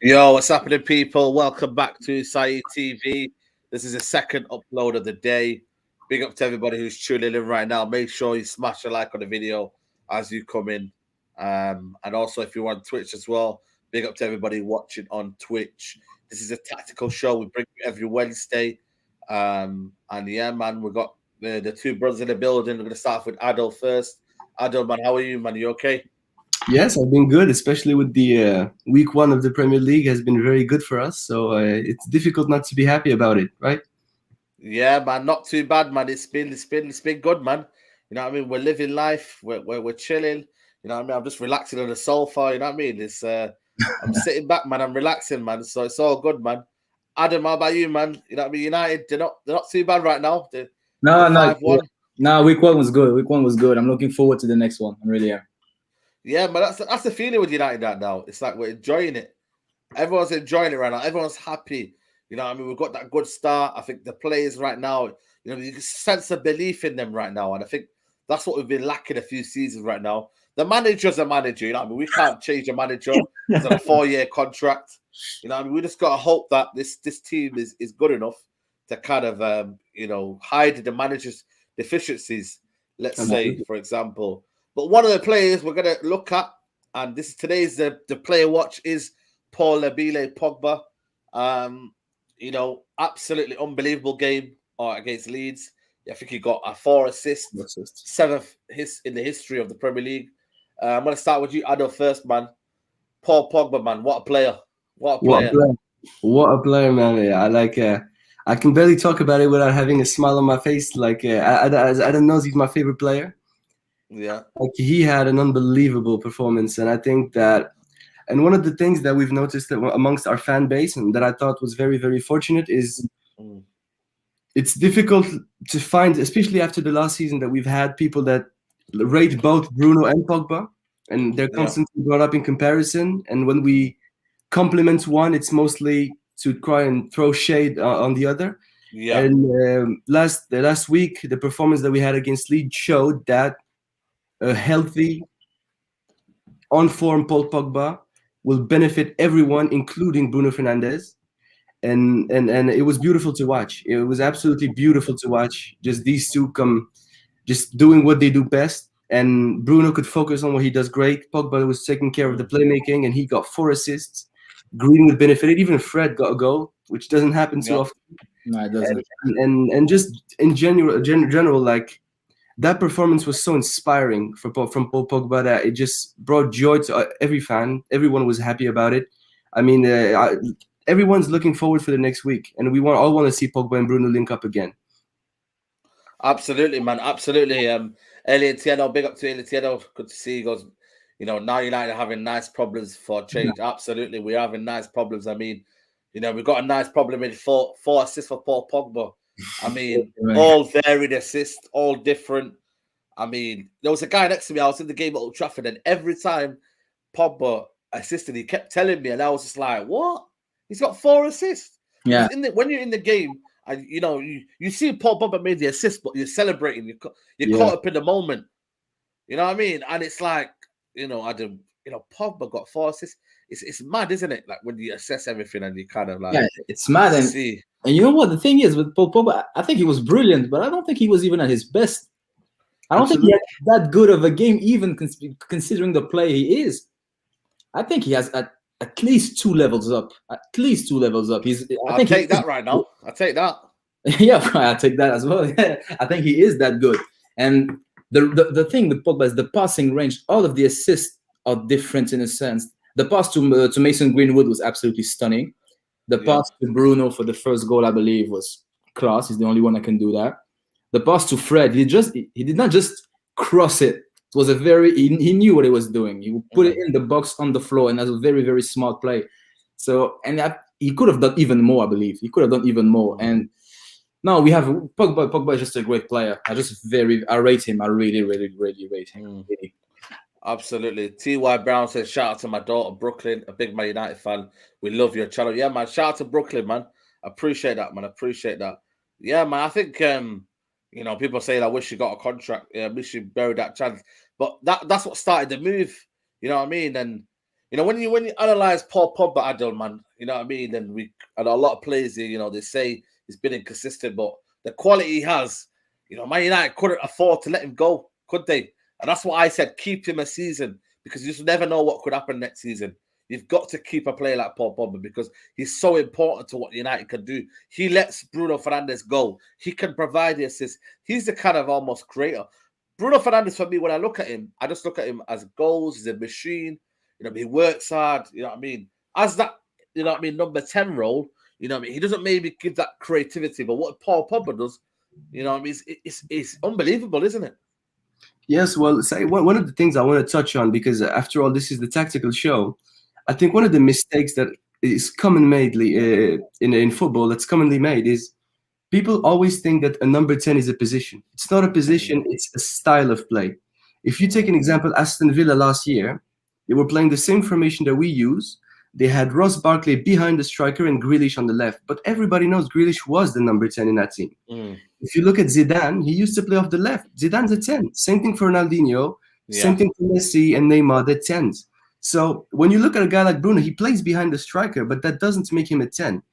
Yo, what's happening, people? Welcome back to Saeed TV. This is the second upload of the day. Big up to everybody who's tuning in right now. Make sure you smash a like on the video as you come in. And also, if you're on Twitch as well, big up to everybody watching on Twitch. This is a tactical show we bring you every Wednesday. And yeah, man, we got the two brothers in the building. We're going to start off with Adol first. Adol, man, how are you, man? You okay? Yes, I've been good, especially with the week one of the Premier League has been very good for us. So it's difficult not to be happy about it, right? Yeah, man, not too bad, man. It's been good, man. You know what I mean? We're living life. We're chilling. You know what I mean? I'm just relaxing on the sofa. You know what I mean? It's I'm sitting back, man. I'm relaxing, man. So it's all good, man. Adam, how about you, man? You know what I mean? United, they're not too bad right now. They're No, no, 5-1. no. Week one was good. Week one was good. I'm looking forward to the next one. I really am. Yeah, but that's the feeling with United right now. It's like we're enjoying it. Everyone's enjoying it right now. Everyone's happy. You know what I mean? We've got that good start. I think the players right now, you can sense a belief in them right now. And I think that's what we've been lacking a few seasons right now. The manager's a manager, you know what I mean? We can't change the manager. He's on a 4-year contract. You know what I mean? We just got to hope that this team is good enough to kind of, hide the manager's deficiencies, let's say, for example. But one of the players we're going to look at, and today's the player watch, is Paul Labile Pogba. Absolutely unbelievable game against Leeds. I think he got 4 assists, 7th in the history of the Premier League. I'm going to start with you, Ado, first, man. Paul Pogba, man, what a player! What a player! What a player, man! Yeah, I can barely talk about it without having a smile on my face. Adam knows he's my favorite player. Yeah, like he had an unbelievable performance, and I think that. And one of the things that we've noticed amongst our fan base, and that I thought was very, very fortunate, is it's difficult to find, especially after the last season, that we've had people that rate both Bruno and Pogba, and they're constantly brought up in comparison. And when we compliment one, it's mostly to try and throw shade on the other. Yeah. And last week, the performance that we had against Leeds showed that a healthy, on-form Paul Pogba will benefit everyone, including Bruno Fernandes. And it was beautiful to watch. It was absolutely beautiful to watch. Just these two just doing what they do best. And Bruno could focus on what he does great. Pogba was taking care of the playmaking, and he got 4 assists. Greenwood benefited. Even Fred got a goal, which doesn't happen too often. No, it doesn't. And just in general, like that performance was so inspiring from Paul Pogba that it just brought joy to every fan. Everyone was happy about it. I mean, everyone's looking forward for the next week, and we all want to see Pogba and Bruno link up again. Absolutely, man. Absolutely. Elliot Tieno, big up to Elliot Tieno. Good to see you guys. Now United are having nice problems for change. Yeah. Absolutely. We're having nice problems. I mean, we've got a nice problem in 4 assists for Paul Pogba. I mean, all varied assists, all different. I mean, there was a guy next to me. I was in the game at Old Trafford, and every time Pogba assisted, he kept telling me, and I was just like, what? He's got 4 assists. Yeah. When you're in the game, and you see Paul Pogba made the assist, but you're celebrating. You're caught up in the moment. You know what I mean? And it's like, Pogba got 4 assists. It's mad, isn't it? Like when you assess everything and you kind of like, it's mad. And you know what the thing is with Paul Pogba? I think he was brilliant, but I don't think he was even at his best. I don't think he had that good of a game, even considering the player he is. I think he has at least 2 levels up. At least 2 levels up. I'll take that right now. I'll take that. Yeah, I'll take that as well. I think he is that good. And the thing with Pogba is the passing range. All of the assists are different in a sense. The pass to Mason Greenwood was absolutely stunning. The pass to Bruno for the first goal, I believe, was class. He's the only one that can do that. The pass to Fred, he did not just cross it. It was he knew what he was doing. He put it in the box on the floor, and that's a very, very smart play. So, he could have done even more, I believe. He could have done even more. And now we have Pogba. Pogba is just a great player. I rate him. I really, really, really rate him. Really. Absolutely. T.Y. Brown says, shout out to my daughter, Brooklyn, a big Man United fan. We love your channel. Yeah, man. Shout out to Brooklyn, man. Appreciate that, man. Appreciate that. Yeah, man. I think, people say, I wish you got a contract. Yeah, I wish you buried that chance. But that's what started the move. You know what I mean? And, You know, when you analyze Paul Pogba, Adel, man, you know what I mean. And a lot of players, you know, they say he's been inconsistent, but the quality he has, you know, Man United couldn't afford to let him go, could they? And that's why I said keep him a season, because you just never know what could happen next season. You've got to keep a player like Paul Pogba because he's so important to what United can do. He lets Bruno Fernandes go. He can provide the assist. He's the kind of almost creator. Bruno Fernandes, for me, when I look at him, I just look at him as goals. He's a machine. You know, he works hard. You know what I mean? As that, you know what I mean, number 10 role, you know what I mean? He doesn't maybe give that creativity, but what Paul Pogba does, you know what I mean? It's unbelievable, isn't it? Yes, well, say one of the things I want to touch on, because after all, this is the tactical show. I think one of the mistakes that is commonly in football that's commonly made is people always think that a number 10 is a position. It's not a position, it's a style of play. If you take an example, Aston Villa last year, they were playing the same formation that we use. They had Ross Barkley behind the striker and Grealish on the left. But everybody knows Grealish was the number 10 in that team. If you look at Zidane, he used to play off the left. Zidane's a 10. Same thing for Ronaldinho. Same thing for Messi and Neymar, they're 10s. So when you look at a guy like Bruno, he plays behind the striker, but that doesn't make him a 10.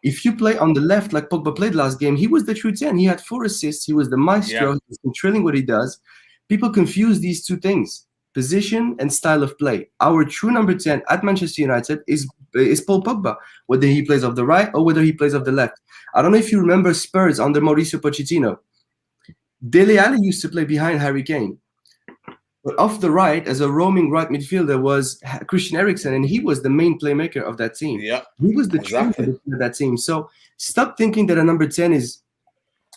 If you play on the left like Pogba played last game, he was the true 10. He had 4 assists. He was the maestro. He was controlling what he does. People confuse these two things, position and style of play. Our true number 10 at Manchester United is Paul Pogba, whether he plays off the right or whether he plays off the left. I don't know if you remember Spurs under Mauricio Pochettino. Dele Alli used to play behind Harry Kane. But off the right, as a roaming right midfielder, was Christian Eriksen, and he was the main playmaker of that team. Yeah, he was the true of that team. So stop thinking that a number 10 is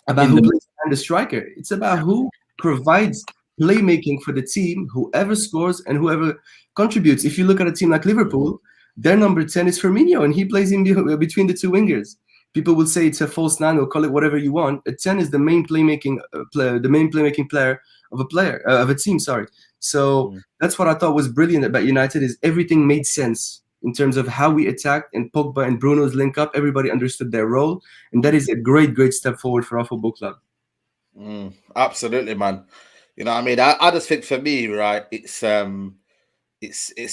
about who plays behind the striker. It's about who provides playmaking for the team, whoever scores and whoever contributes. If you look at a team like Liverpool, their number 10 is Firmino, and he plays in between the two wingers. People will say it's a false 9 or call it whatever you want. A 10 is the main playmaking player, the main playmaking player of a team. Sorry. So that's what I thought was brilliant about United, is everything made sense in terms of how we attacked, and Pogba and Bruno's link up. Everybody understood their role, and that is a great step forward for our football club. Absolutely, man. You know what I mean? I just think for me, right, it's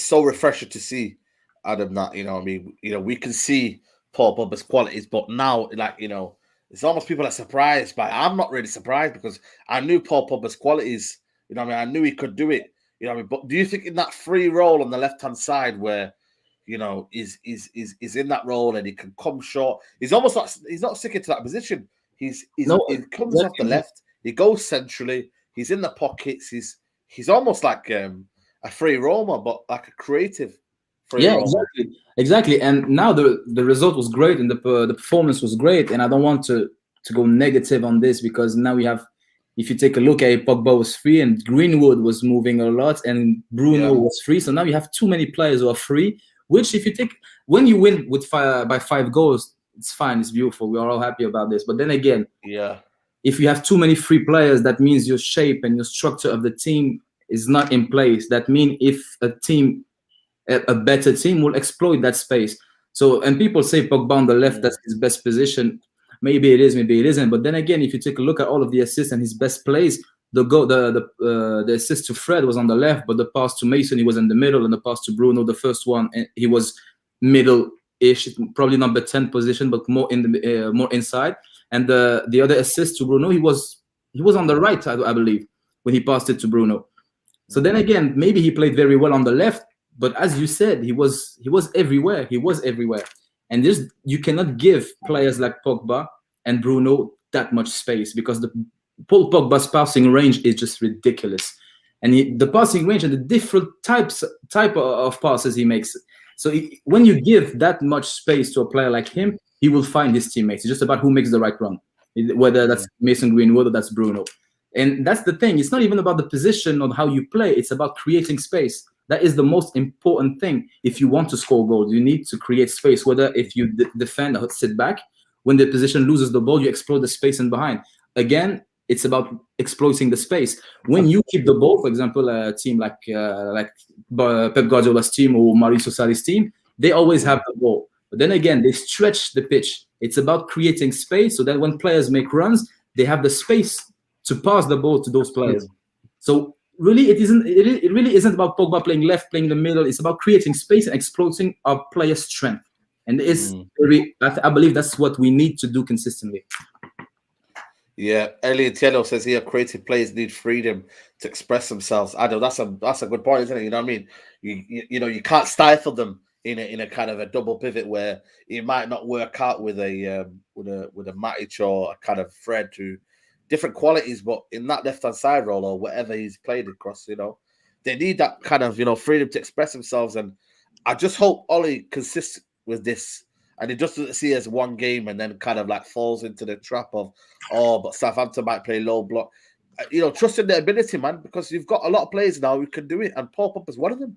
so refreshing to see, Adam, that, you know what I mean, you know, we can see Paul Pogba's qualities, but now, like, you know, it's almost people are surprised by it. I'm not really surprised because I knew Paul Pogba's qualities. You know what I mean? I knew he could do it. You know what I mean? But do you think in that free role on the left-hand side where, you know, is in that role and he can come short, he's almost like, he's not sticking to that position. He comes off the left, he goes centrally, he's in the pockets, he's almost like a free roamer, but like a creative free roamer. Exactly. And now the result was great and the performance was great. And I don't want to go negative on this, because now we have, if you take a look at it, Pogba was free and Greenwood was moving a lot and Bruno was free. So now you have too many players who are free, which if you take, when you win with by 5 goals, it's fine, it's beautiful. We are all happy about this. But then again, if you have too many free players, that means your shape and your structure of the team is not in place. That means if a better team will exploit that space. So, and people say Pogba on the left, that's his best position. Maybe it is, maybe it isn't. But then again, if you take a look at all of the assists and his best plays, the assist to Fred was on the left, but the pass to Mason, he was in the middle, and the pass to Bruno, the first one, he was middle-ish, probably number 10 position, but more inside. And the other assist to Bruno, he was on the right, I believe, when he passed it to Bruno. So then again, maybe he played very well on the left, but as you said, he was everywhere. He was everywhere. And you cannot give players like Pogba and Bruno that much space, because Paul Pogba's passing range is just ridiculous. And the passing range and the different type of passes he makes. So when you give that much space to a player like him, he will find his teammates. It's just about who makes the right run, whether that's Mason Greenwood or that's Bruno. And that's the thing. It's not even about the position or how you play. It's about creating space. That is the most important thing. If you want to score goals, you need to create space, whether if you defend or sit back. When the position loses the ball, you explode the space in behind. Again, it's about exploiting the space. When you keep the ball, for example, a team like Pep Guardiola's team or Mauricio Sarri's team, they always have the ball. But then again, they stretch the pitch. It's about creating space so that when players make runs, they have the space to pass the ball to those players. So really, it really isn't about Pogba playing left, playing the middle. It's about creating space and exploiting our players' strength. And it's I believe that's what we need to do consistently. Yeah, Elliot Tiello says here creative players need freedom to express themselves. I know that's a good point, isn't it? You know what I mean? You can't stifle them in a kind of a double pivot where it might not work out with a Matic or a kind of Fred to different qualities, but in that left hand side role or whatever he's played across, they need that kind of freedom to express themselves. And I just hope Ollie consists with this. And it just doesn't see as one game and then kind of like falls into the trap of, but Southampton might play low block. Trust in their ability, man, because you've got a lot of players now who can do it, and Paul Pogba is one of them.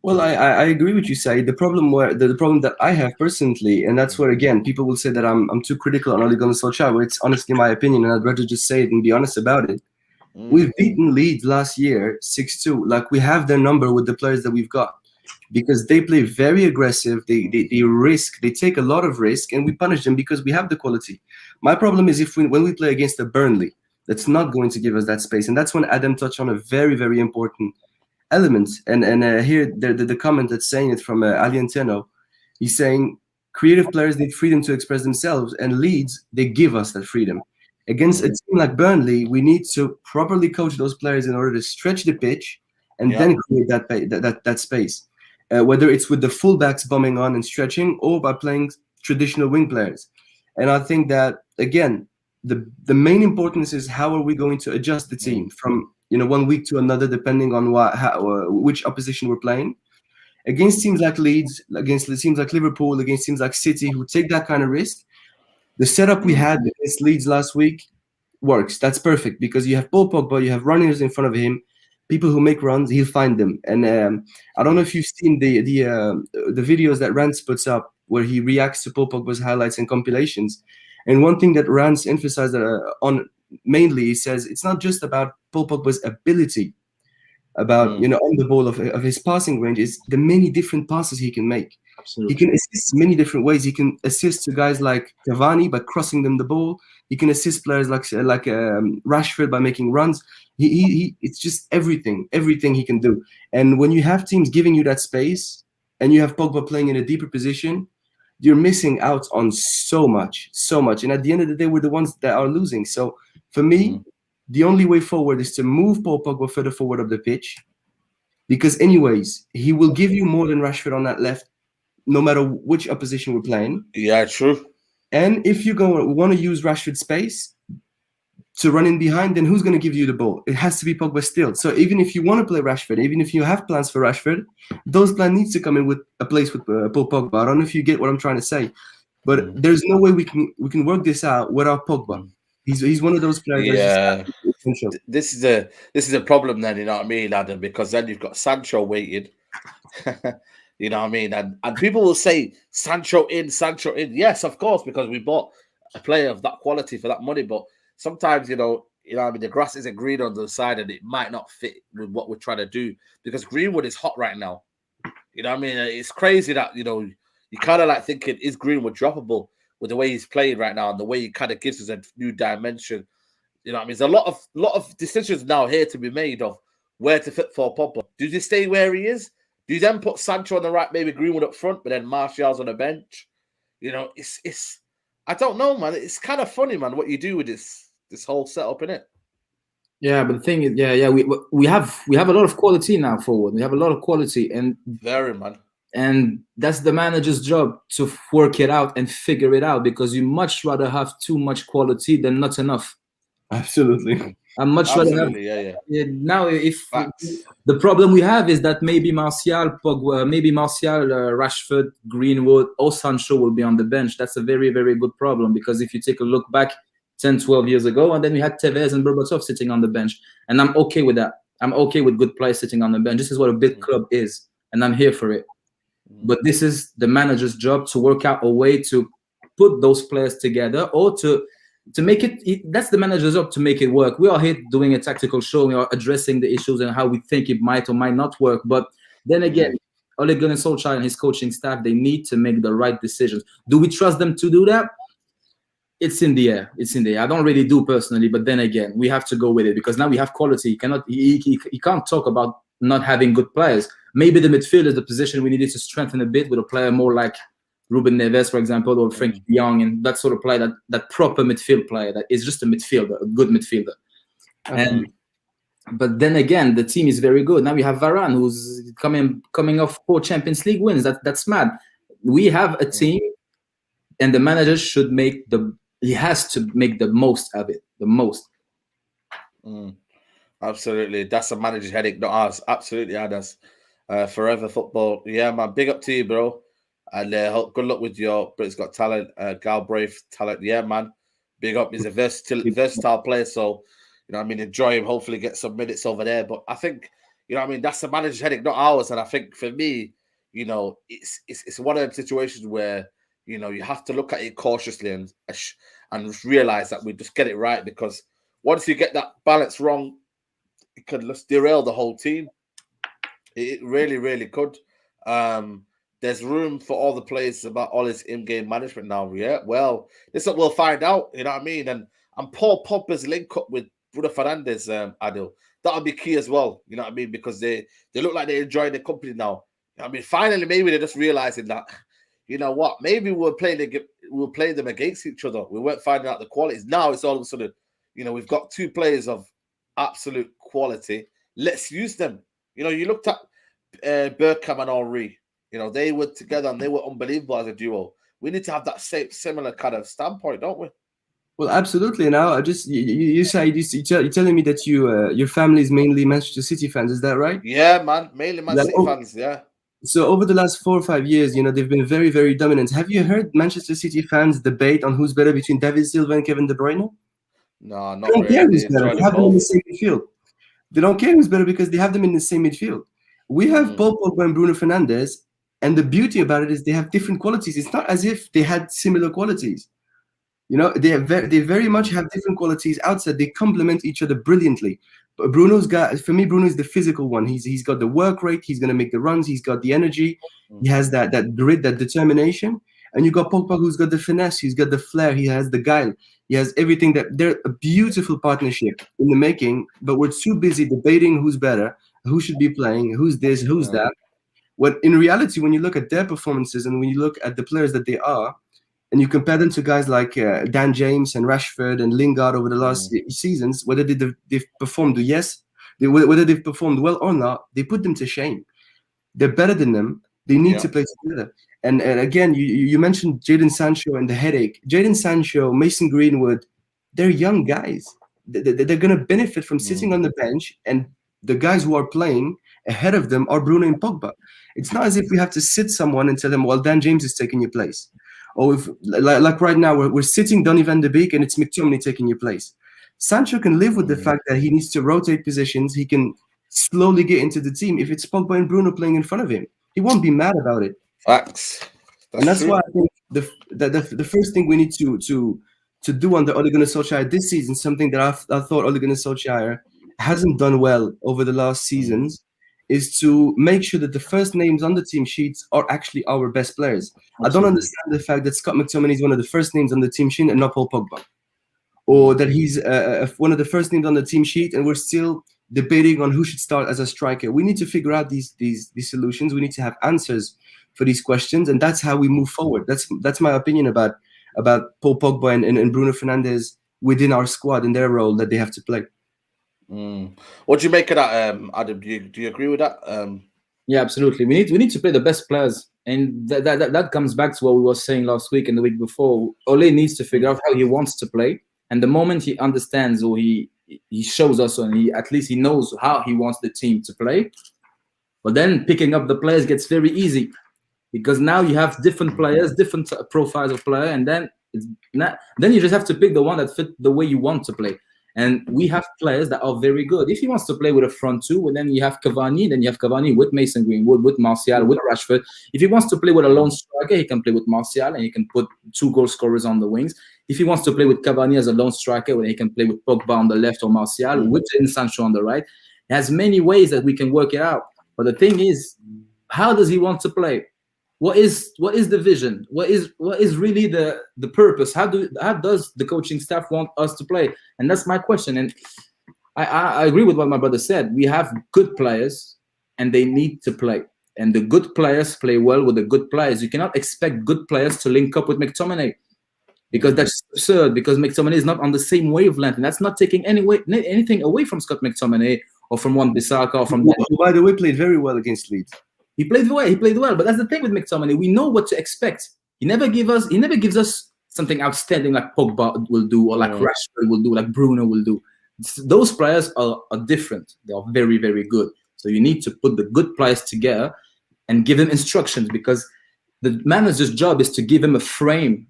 Well, I agree with you, Said. The problem that I have personally, and that's where again people will say that I'm too critical on Ole Gunnar Solskjaer, but it's honestly my opinion, and I'd rather just say it and be honest about it. We've beaten Leeds last year 6-2. Like, we have their number with the players that we've got. Because they play very aggressive, they risk, they take a lot of risk, and we punish them because we have the quality. My problem is when we play against a Burnley, that's not going to give us that space, and that's when Adam touched on a very, very important element. And here the comment that's saying it from Alienteno, he's saying creative players need freedom to express themselves, and Leeds, they give us that freedom. Against a team like Burnley, we need to properly coach those players in order to stretch the pitch and then create that space. Whether it's with the fullbacks bombing on and stretching, or by playing traditional wing players. And I think that, again, the main importance is how are we going to adjust the team from 1 week to another, depending on which opposition we're playing. Against teams like Leeds, against teams like Liverpool, against teams like City, who take that kind of risk, the setup we had against Leeds last week works. That's perfect, because you have Paul Pogba, you have runners in front of him, people who make runs, he'll find them. And I don't know if you've seen the videos that Rance puts up where he reacts to Paul Pogba's highlights and compilations. And one thing that Rance emphasized on mainly, he says it's not just about Paul Pogba's ability, about on the ball of his passing range, is the many different passes he can make. Absolutely. He can assist many different ways. He can assist to guys like Cavani by crossing them the ball. He can assist players like Rashford by making runs. It's just everything he can do. And when you have teams giving you that space, and you have Pogba playing in a deeper position, you're missing out on so much. And at the end of the day, we're the ones that are losing. So for me, the only way forward is to move Paul Pogba further forward of the pitch, because anyways, he will give you more than Rashford on that left, no matter which opposition we're playing. Yeah, true. And if you want to use Rashford's space to run in behind, then who's going to give you the ball? It has to be Pogba still. So even if you want to play Rashford, even if you have plans for Rashford, those plans need to come in with a place with Paul Pogba. I don't know if you get what I'm trying to say, but there's no way we can work this out without Pogba. He's one of those players. Yeah, this is a problem then. You know what I mean, Adam? Because then you've got Sancho waiting. You know what I mean? And people will say Sancho in. Yes, of course, because we bought a player of that quality for that money. But sometimes, you know what I mean, the grass isn't green on the side, and it might not fit with what we're trying to do, because Greenwood is hot right now. You know what I mean? It's crazy that, you kind of like thinking, is Greenwood droppable with the way he's playing right now and the way he kind of gives us a new dimension. You know what I mean? There's a lot of decisions now here to be made of where to fit for Pogba. Do you stay where he is? Do you then put Sancho on the right, maybe Greenwood up front, but then Martial's on the bench? It's I don't know, man. It's kind of funny, man, what you do with this whole setup, innit? Yeah, but the thing is, we have a lot of quality now forward. We have a lot of quality, and very, man. And that's the manager's job to work it out and figure it out, because you much rather have too much quality than not enough. Absolutely. I'm much rather have. Yeah. Now, if the problem we have is that maybe Martial, Pogba, Rashford, Greenwood, or Sancho will be on the bench. That's a very, very good problem, because if you take a look back 10, 12 years ago, and then we had Tevez and Berbatov sitting on the bench, and I'm okay with that. I'm okay with good players sitting on the bench. This is what a big club is, and I'm here for it. But this is the manager's job to work out a way to put those players together, or to make it. That's the manager's job, to make it work. We are here doing a tactical show. We are addressing the issues and how we think it might or might not work. But then again, Ole Gunnar Solskjaer and his coaching staff, they need to make the right decisions. Do we trust them to do that? It's in the air. It's in the air. I don't really do personally, but then again, we have to go with it because now we have quality. He can't talk about not having good players. Maybe the midfield is the position we needed to strengthen a bit with a player more like Ruben Neves, for example, or Frank de Jong, and that sort of player, that proper midfield player that is just a midfielder, a good midfielder. But then again, the team is very good. Now we have Varane, who's coming off 4 Champions League wins. That's mad. We have a team, and the manager he has to make the most of it. The most. Absolutely. That's a manager's headache, not ours. Absolutely, Adas. Forever football. Yeah, man. Big up to you, bro. And good luck with your Britain's Got Talent, Galbraith talent. Yeah, man. Big up. He's a versatile player. So, you know what I mean? Enjoy him. Hopefully get some minutes over there. But I think, you know what I mean? That's the manager's headache, not ours. And I think for me, you know, it's one of the situations where, you know, you have to look at it cautiously and realize that we just get it right, because once you get that balance wrong, it could just derail the whole team. It really, really could. There's room for all the players about all his in-game management now. Yeah, well, this is what we'll find out. You know what I mean? And Paul Pogba's link up with Bruno Fernandes, Adil, that'll be key as well. You know what I mean? Because they look like they're enjoying the company now. I mean, finally, maybe they're just realizing that, you know what? Maybe we'll play them against each other. We weren't finding out the qualities. Now it's all of a sudden, you know, we've got 2 players of absolute quality. Let's use them. You know, you looked at Bergkamp and Henry. You know, they were together and they were unbelievable as a duo. We need to have that similar kind of standpoint, don't we? Well, absolutely. Now, you're telling me that your family is mainly Manchester City fans. Is that right? Yeah, man, mainly Man City fans. Yeah. So over the last 4 or 5 years, you know, they've been very, very dominant. Have you heard Manchester City fans debate on who's better between David Silva and Kevin De Bruyne? No, not they don't really. Care who's better. They have them in the same midfield. They don't care who's better because they have them in the same midfield. We have Paul Pogba and Bruno Fernandes, and the beauty about it is they have different qualities. It's not as if they had similar qualities. You know, they very much have different qualities outside. They complement each other brilliantly. But Bruno is the physical one. He's got the work rate. He's going to make the runs. He's got the energy. He has that grit, that determination. And you got Pogba, who's got the finesse. He's got the flair. He has the guile. He has everything. They're a beautiful partnership in the making. But we're too busy debating who's better, who should be playing, who's this, who's that. When in reality, when you look at their performances and when you look at the players that they are, and you compare them to guys like Dan James and Rashford and Lingard over the last seasons, whether they've performed, whether they've performed well or not, they put them to shame. They're better than them. They need to play together. And again, you mentioned Jadon Sancho and the headache. Jadon Sancho, Mason Greenwood, they're young guys. They're going to benefit from sitting on the bench, and the guys who are playing ahead of them are Bruno and Pogba. It's not as if we have to sit someone and tell them, well, Dan James is taking your place. Or if, like right now, we're sitting Donny van de Beek and it's McTominay taking your place. Sancho can live with the fact that he needs to rotate positions. He can slowly get into the team. If it's Pogba and Bruno playing in front of him, he won't be mad about it. Facts. That's why I think the first thing we need to do under Ole Gunnar Solskjaer this season, something that I thought Ole Gunnar Solskjaer hasn't done well over the last seasons, is to make sure that the first names on the team sheets are actually our best players. Absolutely. I don't understand the fact that Scott McTominay is one of the first names on the team sheet and not Paul Pogba, or that he's one of the first names on the team sheet and we're still debating on who should start as a striker. We need to figure out these solutions. We need to have answers for these questions, and that's how we move forward. That's my opinion about Paul Pogba and Bruno Fernandes within our squad and their role that they have to play. What do you make of that, Adam? Do you agree with that? Yeah, absolutely. We need to play the best players, and that comes back to what we were saying last week and the week before. Ole needs to figure out how he wants to play, and the moment he understands or he shows us, and at least he knows how he wants the team to play, but then picking up the players gets very easy, because now you have different players, different profiles of player, and then you just have to pick the one that fit the way you want to play. And we have players that are very good. If he wants to play with a front two, and then you have Cavani with Mason Greenwood, with Martial, with Rashford. If he wants to play with a lone striker, he can play with Martial, and he can put 2 goal scorers on the wings. If he wants to play with Cavani as a lone striker, then he can play with Pogba on the left or Martial, with Sancho on the right. He has many ways that we can work it out. But the thing is, how does he want to play? what is the vision? What is really the purpose? How does the coaching staff want us to play? And that's my question. And I agree with what my brother said. We have good players, and they need to play. And the good players play well with the good players. You cannot expect good players to link up with McTominay, because that's absurd. Because McTominay is not on the same wavelength, and that's not taking anything away from Scott McTominay or from Wan-Bissaka or from. Who, by the way, played very well against Leeds. He played well, but that's the thing with McTominay. We know what to expect. He never gives us something outstanding like Pogba will do, or like Rashford will do, like Bruno will do. Those players are different. They are very, very good. So you need to put the good players together and give them instructions, because the manager's job is to give him a frame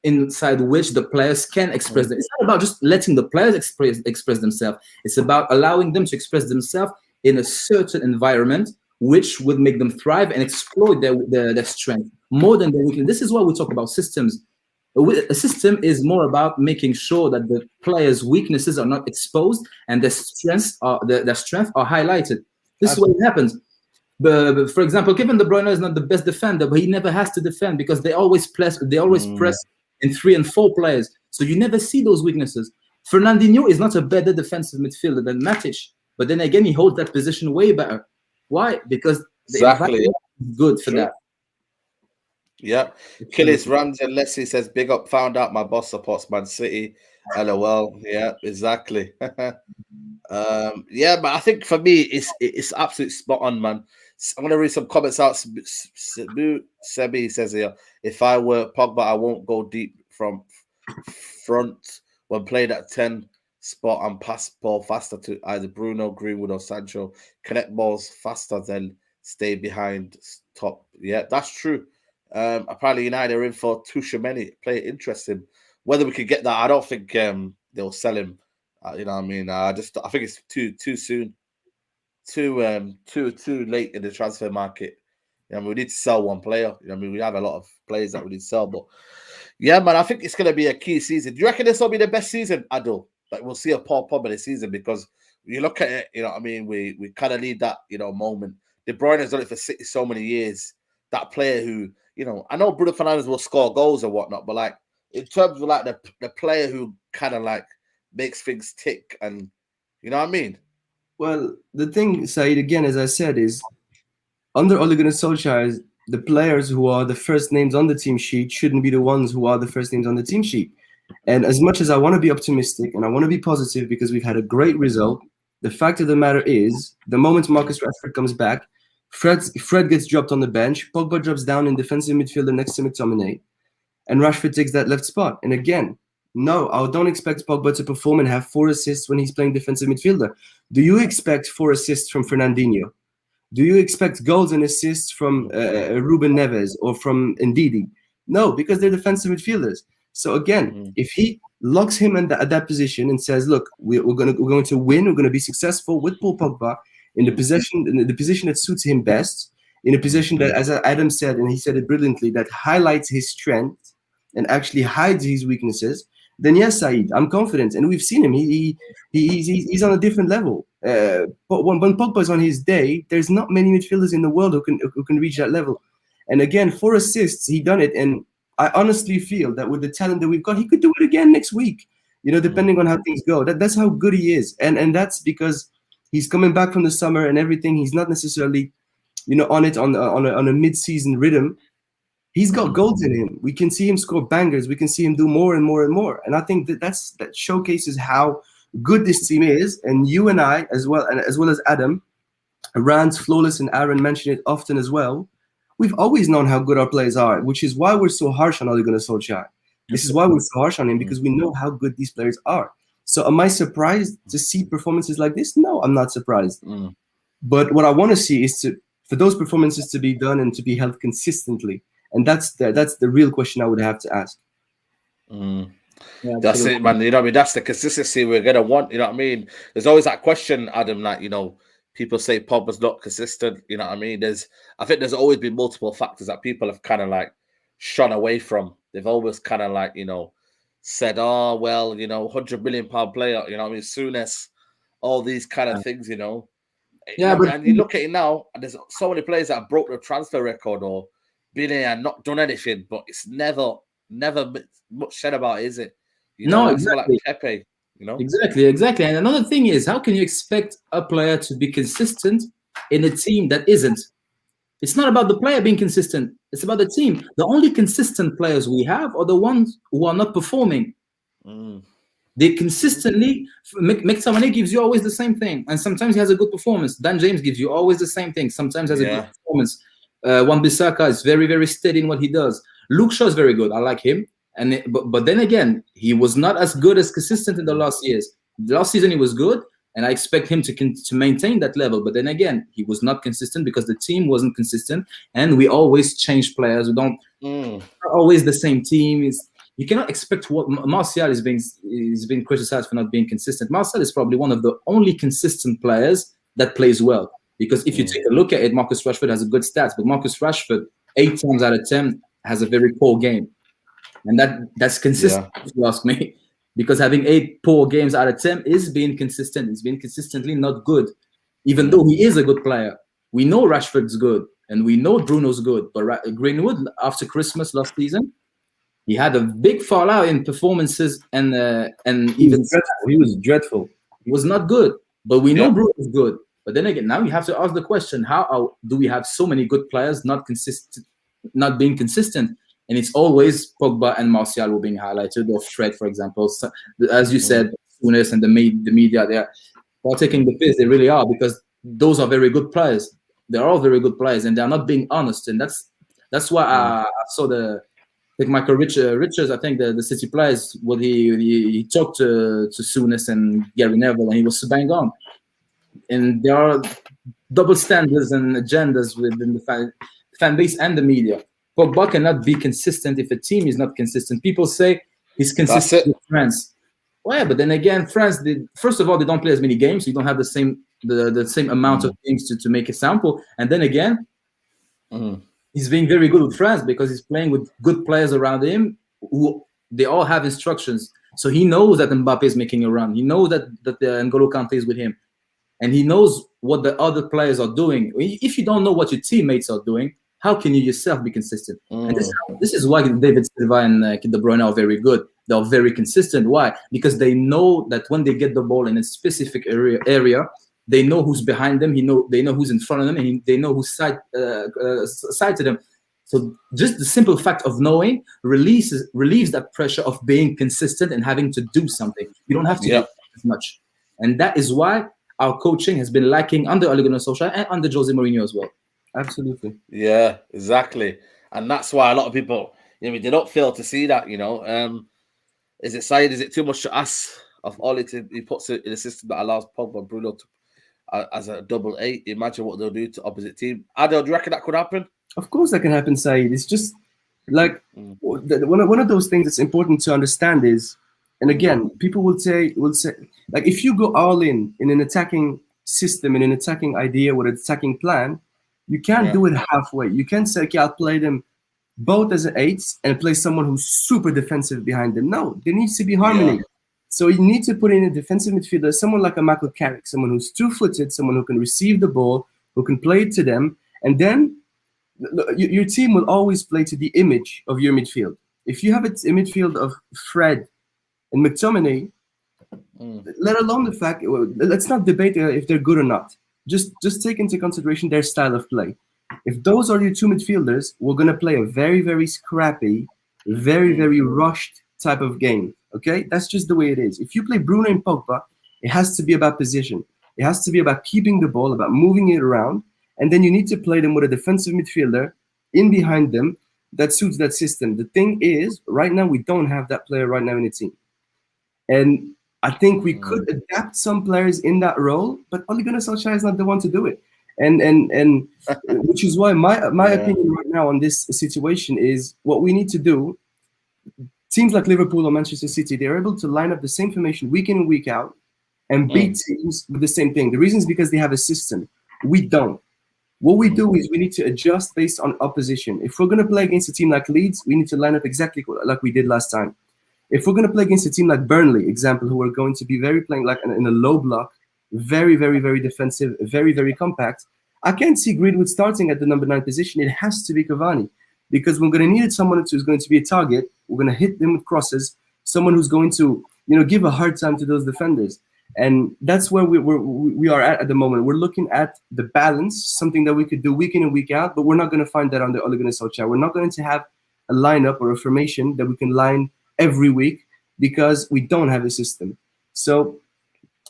inside which the players can express them. It's not about just letting the players express themselves. It's about allowing them to express themselves in a certain environment which would make them thrive and exploit their strength more than their weakness. This is why we talk about systems. A system is more about making sure that the players' weaknesses are not exposed and their strengths are highlighted. This is what happens. But for example, Kevin De Bruyne is not the best defender, but he never has to defend because they always press in 3 and 4 players. So you never see those weaknesses. Fernandinho is not a better defensive midfielder than Matic, but then again, he holds that position way better. Why? Because the environment is good for that. Yeah. Killis Ramsey and Leslie says, big up, found out my boss supports Man City. LOL. Yeah, exactly. Yeah, but I think for me, it's absolutely spot on, man. I'm going to read some comments out. Sebi says here, if I were Pogba, I won't go deep from front when playing at 10 spot and pass ball faster to either Bruno, Greenwood, or Sancho. Connect balls faster than stay behind top. Yeah, that's true. Apparently United are in for Tuchemeni. Play it interesting. Whether we could get that, I don't think they'll sell him. You know what I mean? I think it's too soon, too late in the transfer market. You know, we need to sell one player. You know, I mean, we have a lot of players that we need to sell, but yeah, man, I think it's going to be a key season. Do you reckon this will be the best season, Adil? Like we'll see a Paul Pogba this season, because you look at it, you know what I mean, we kind of need that, you know, moment. De Bruyne has done it for City so many years. That player who, you know, I know Bruno Fernandes will score goals or whatnot, but like in terms of like the player who kind of like makes things tick, and you know what I mean? Well, the thing, Said, again, as I said, is under Ole Gunnar Solskjaer, the players who are the first names on the team sheet shouldn't be the ones who are the first names on the team sheet. And as much as I want to be optimistic and I want to be positive because we've had a great result, the fact of the matter is, the moment Marcus Rashford comes back, Fred gets dropped on the bench, Pogba drops down in defensive midfielder next to McTominay, and Rashford takes that left spot. And again, no, I don't expect Pogba to perform and have 4 assists when he's playing defensive midfielder. Do you expect 4 assists from Fernandinho? Do you expect goals and assists from Ruben Neves or from Ndidi? No, because they're defensive midfielders. So again, if he locks him at that position and says, "Look, we're going to win. We're going to be successful with Paul Pogba in the position that suits him best, in a position that, as Adam said, and he said it brilliantly, that highlights his strength and actually hides his weaknesses." Then yes, Said, I'm confident, and we've seen him. He's on a different level. But when Pogba's on his day, there's not many midfielders in the world who can reach that level. And again, 4 assists, he done it, and I honestly feel that with the talent that we've got, he could do it again next week. You know, depending on how things go. That's how good he is, and that's because he's coming back from the summer and everything. He's not necessarily, you know, on a mid-season rhythm. He's got goals in him. We can see him score bangers. We can see him do more and more and more. And I think that showcases how good this team is. And you and I, as well as Adam, Rance, Flawless, and Aaron mention it often as well. We've always known how good our players are, which is why we're so harsh on Ole Gunnar Solskjaer. This is why we're so harsh on him, because we know how good these players are. So am I surprised to see performances like this? No, I'm not surprised. But what I want to see is for those performances to be done and to be held consistently. And that's the real question I would have to ask. Yeah, that's it, man. You know what I mean? That's the consistency we're going to want. You know what I mean? There's always that question, Adam, like, you know, people say Pogba's not consistent. You know what I mean? I think there's always been multiple factors that people have kind of like shun away from. They've always kind of like, you know, said, oh, well, you know, £100 million player, you know what I mean? Soon as all these kind of things, you know. Yeah, but and you look at it now, and there's so many players that have broke the transfer record or been here and not done anything, but it's never much said about it, is it? You No, know, like someone exactly. like Pepe, you know? Exactly. And another thing is, how can you expect a player to be consistent in a team that isn't? It's not about the player being consistent. It's about the team. The only consistent players we have are the ones who are not performing. They consistently, McTominay gives you always the same thing. And sometimes he has a good performance. Dan James gives you always the same thing. Sometimes has a good performance. Wan-Bissaka is very, very steady in what he does. Luke Shaw is very good. I like him. But then again, he was not as good as consistent in the last years. Last season he was good, and I expect him to maintain that level. But then again, he was not consistent because the team wasn't consistent, and we always change players. We don't always the same team. You cannot expect what Martial is being criticized for not being consistent. Martial is probably one of the only consistent players that plays well. Because if you take a look at it, Marcus Rashford has a good stats, but Marcus Rashford 8 times out of 10 has a very poor game. And that's consistent, if you ask me, because having 8 poor games out of 10 is being consistent. It's been consistently not good, even though he is a good player. We know Rashford's good, and we know Bruno's good. But Greenwood, after Christmas last season, he had a big fallout in performances, and he was dreadful. He was not good. But we know Bruno's good. But then again, now you have to ask the question: how do we have so many good players not being consistent? And it's always Pogba and Martial who are being highlighted, or Fred, for example. So, as you said, Souness and the media, they're taking the piss. They really are, because those are very good players. They're all very good players, and they're not being honest. And that's why I saw Michael Richards, I think the City players, when he talked to Souness and Gary Neville, and he was bang on. And there are double standards and agendas within the fan base and the media. Pogba cannot be consistent if a team is not consistent. People say he's consistent with France. Well, yeah, but then again, France, first of all, they don't play as many games. So you don't have the same amount of games to make a sample. And then again, he's being very good with France because he's playing with good players around him who they all have instructions. So he knows that Mbappe is making a run. He knows that N'Golo Kante is with him. And he knows what the other players are doing. If you don't know what your teammates are doing, how can you yourself be consistent? And this is why David Silva and De Bruyne are very good. They are very consistent. Why? Because they know that when they get the ball in a specific area, they know who's behind them. They know who's in front of them, and they know who's side to them. So just the simple fact of knowing relieves that pressure of being consistent and having to do something. You don't have to do as much, and that is why our coaching has been lacking under Ole Gunnar Solskjaer and under Jose Mourinho as well. Absolutely. Yeah, exactly. And that's why a lot of people, they don't fail to see that, Is it too much to ask of Ole he puts it in a system that allows Pogba-Bruno to as a double 8? Imagine what they'll do to opposite team. Adel, do you reckon that could happen? Of course that can happen, Saeed. It's just like one of those things that's important to understand is, and again, people will say, like, if you go all in an attacking system, in an attacking idea with an attacking plan, you can't do it halfway. You can't say, okay, I'll play them both as an 8s and play someone who's super defensive behind them. No, there needs to be harmony. Yeah. So you need to put in a defensive midfielder, someone like a Michael Carrick, someone who's 2-footed, someone who can receive the ball, who can play it to them, and then your team will always play to the image of your midfield. If you have a midfield of Fred and McTominay, let alone the fact, let's not debate if they're good or not. Just take into consideration their style of play. If those are your 2 midfielders, we're going to play a very, very scrappy, very, very rushed type of game. Okay? That's just the way it is. If you play Bruno and Pogba, it has to be about position. It has to be about keeping the ball, about moving it around. And then you need to play them with a defensive midfielder in behind them that suits that system. The thing is, right now, we don't have that player right now in the team. And I think we could adapt some players in that role, but Ole Gunnar Solskjaer is not the one to do it. And which is why my opinion right now on this situation is what we need to do. Teams like Liverpool or Manchester City, they're able to line up the same formation week in and week out and beat teams with the same thing. The reason is because they have a system. We don't. What we do is we need to adjust based on opposition. If we're going to play against a team like Leeds, we need to line up exactly like we did last time. If we're going to play against a team like Burnley, example, who are going to be very playing like in a low block, very, very, very defensive, very, very compact, I can't see Greenwood starting at the number 9 position. It has to be Cavani. because we're going to need someone who's going to be a target. We're going to hit them with crosses, someone who's going to, give a hard time to those defenders. And that's where we are at the moment. We're looking at the balance, something that we could do week in and week out, but we're not going to find that under Ole Gunnar Solskjaer. We're not going to have a lineup or a formation that we can line every week because we don't have a system. So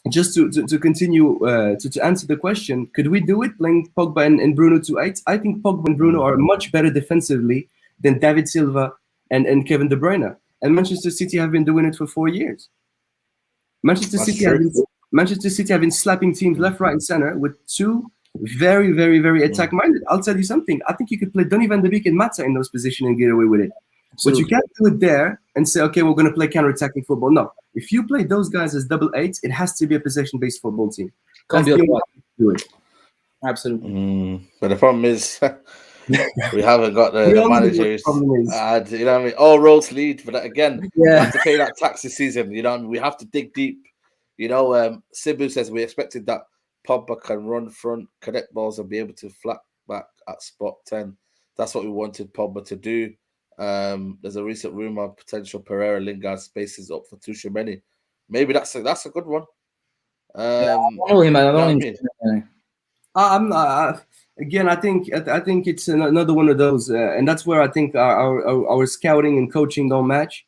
just to continue to answer the question, could we do it playing Pogba and Bruno 2-8? I think Pogba and Bruno are much better defensively than David Silva and Kevin De Bruyne. And Manchester City have been doing it for 4 years. Manchester City have been slapping teams left, right, and center with two very, very, very attack-minded. I'll tell you something. I think you could play Donny van de Beek and Mata in those positions and get away with it. Absolutely. But you can't do it there and say, okay, we're going to play counter-attacking football. No. If you play those guys as double eights, it has to be a possession-based football team. Can't be do it. Absolutely. But the problem is we haven't got the managers. You know what I mean? All roads lead. But again, we have to pay that tax this season. You know what I mean? We have to dig deep. Sibu says we expected that Pogba can run front, connect balls, and be able to flat back at spot 10. That's what we wanted Pogba to do. There's a recent rumor of potential Pereira Lingard spaces up for Tuchemeni. Maybe that's a good one. I don't know him. I don't know him. Again, I think it's another one of those, and that's where I think our scouting and coaching don't match.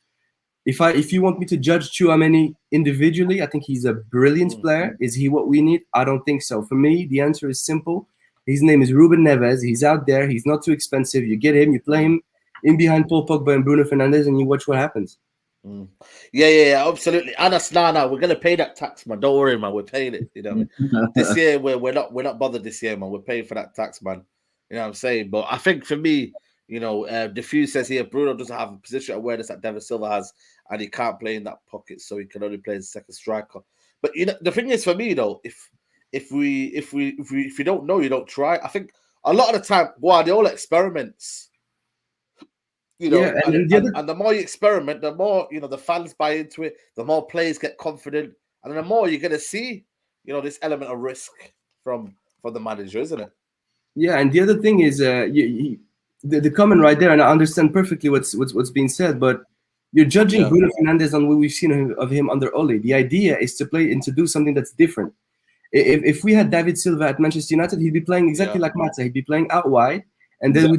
If you want me to judge Tchouaméni individually, I think he's a brilliant player. Is he what we need? I don't think so. For me, the answer is simple. His name is Ruben Neves. He's out there. He's not too expensive. You get him, you play him in behind Paul Pogba and Bruno Fernandes, and you watch what happens. Yeah, absolutely. Anas, we're gonna pay that tax, man. Don't worry, man. We're paying it. This year we're not bothered this year, man. We're paying for that tax, man. You know what I'm saying? But I think for me, Diffuse says here Bruno doesn't have a position awareness that David Silva has, and he can't play in that pocket, so he can only play as second striker. But the thing is, for me though, if you don't know, you don't try. I think a lot of the time Guardiola experiments. And the more you experiment, the more the fans buy into it, the more players get confident, and the more you're gonna see, this element of risk from the manager, isn't it? Yeah, and the other thing is, the comment right there, and I understand perfectly what's being said, but you're judging Bruno Fernandes on what we've seen of him under Ole. The idea is to play and to do something that's different. If we had David Silva at Manchester United, he'd be playing exactly like Mata. He'd be playing out wide. And then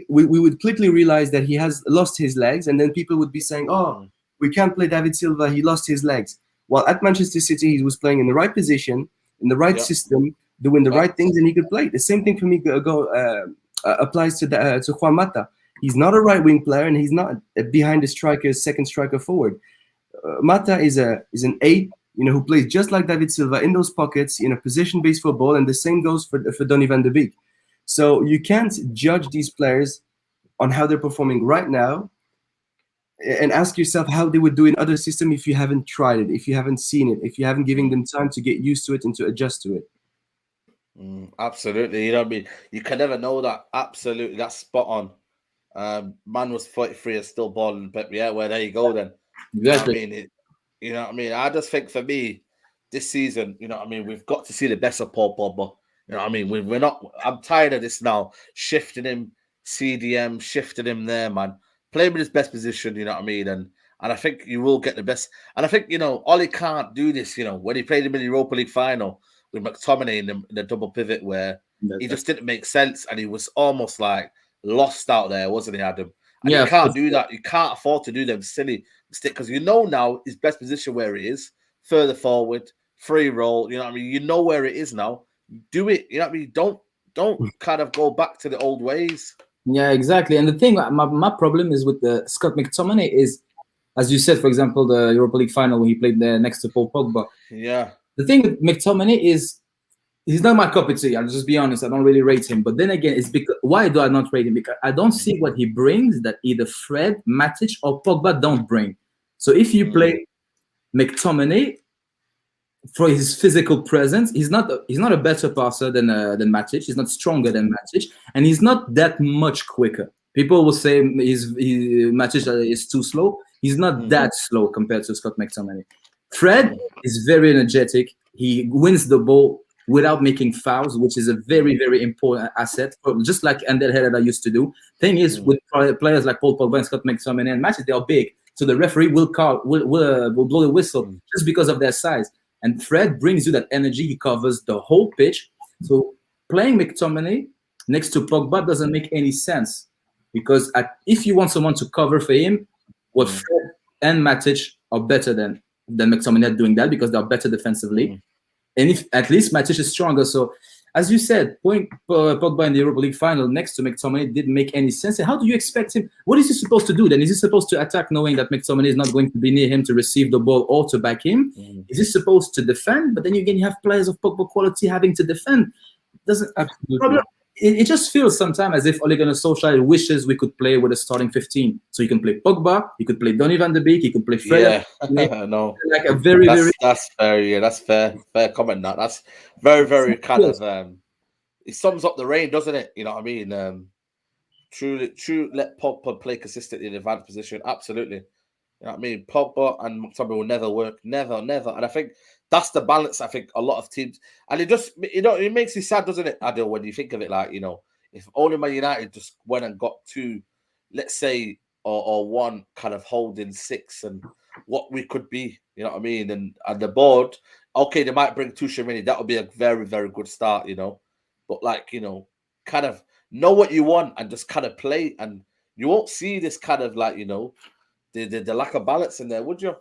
we would quickly realize that he has lost his legs. And then people would be saying, oh, we can't play David Silva. He lost his legs. While at Manchester City, he was playing in the right position, in the right system, doing the right things, and he could play. The same thing for me applies to Juan Mata. He's not a right-wing player, and he's not behind the striker, second striker forward. Mata is an 8, who plays just like David Silva in those pockets, position-based football, and the same goes for Donny van de Beek. So you can't judge these players on how they're performing right now and ask yourself how they would do in other systems if you haven't tried it, if you haven't seen it, if you haven't given them time to get used to it and to adjust to it. Absolutely. You know what I mean? You can never know that. Absolutely. That's spot on. Man was 43 and still balling. But yeah, well, there you go then. Exactly. You know what I mean? I just think for me, this season, we've got to see the best of Paul Pogba. You know what I mean? We're not. I'm tired of this now. Shifting him, CDM, shifting him there, man. Play him in his best position. You know what I mean? And I think you will get the best. And I think Ollie can't do this. When he played him in the Europa League final with McTominay in the double pivot, where he just didn't make sense, and he was almost like lost out there, wasn't he, Adam? And you can't do that. You can't afford to do them silly mistakes because now his best position where he is, further forward, free roll. You know what I mean? You know where it is now. Do it. You know what I mean? Don't kind of go back to the old ways. Yeah, exactly. And the thing, my problem is with the Scott McTominay is, as you said, for example, the Europa League final when he played there next to Paul Pogba. Yeah. The thing with McTominay is he's not my cup of tea. I'll just be honest. I don't really rate him. But then again, it's because why do I not rate him? Because I don't see what he brings that either Fred, Matic, or Pogba don't bring. So if you play McTominay, for his physical presence, he's not a better passer than Matic. He's not stronger than Matic, and he's not that much quicker. People will say Matic is too slow. He's not that slow compared to Scott McTominay. Fred is very energetic. He wins the ball without making fouls, which is a very, very important asset, just like Ander Herrera used to do. Thing is, with players like Paul Pogba and Scott McTominay and matches, they are big. So the referee will blow the whistle just because of their size. And Fred brings you that energy. He covers the whole pitch. So playing McTominay next to Pogba doesn't make any sense, because if you want someone to cover for him, what Fred and Matic are better than McTominay doing that, because they're better defensively. And if at least Matic is stronger. So as you said, putting Pogba in the Europa League final next to McTominay didn't make any sense. And how do you expect him? What is he supposed to do then? Is he supposed to attack knowing that McTominay is not going to be near him to receive the ball or to back him? Is he supposed to defend? But then again, you have players of Pogba quality having to defend. It just feels sometimes as if Ole Gunnar Solskjaer wishes we could play with a starting 15. So you can play Pogba, you could play Donny van de Beek, you could play Fred. Yeah, no, like a that's fair. Yeah, that's fair comment. That's very kind of it sums up the reign, doesn't it? You know what I mean? True. Let Pogba play consistently in the advanced position. Absolutely. You know what I mean? Pogba and McTominay will never work. Never. And I think that's the balance. I think a lot of teams, and it just, it makes you sad, doesn't it, Adil, when you think of it, like, if only Man United just went and got two, let's say, or one kind of holding six, and what we could be, you know what I mean? And the board, okay, they might bring Tuchel. That would be a very, very good start, But like, kind of know what you want and just kind of play, and you won't see this kind of like, the lack of balance in there, would you?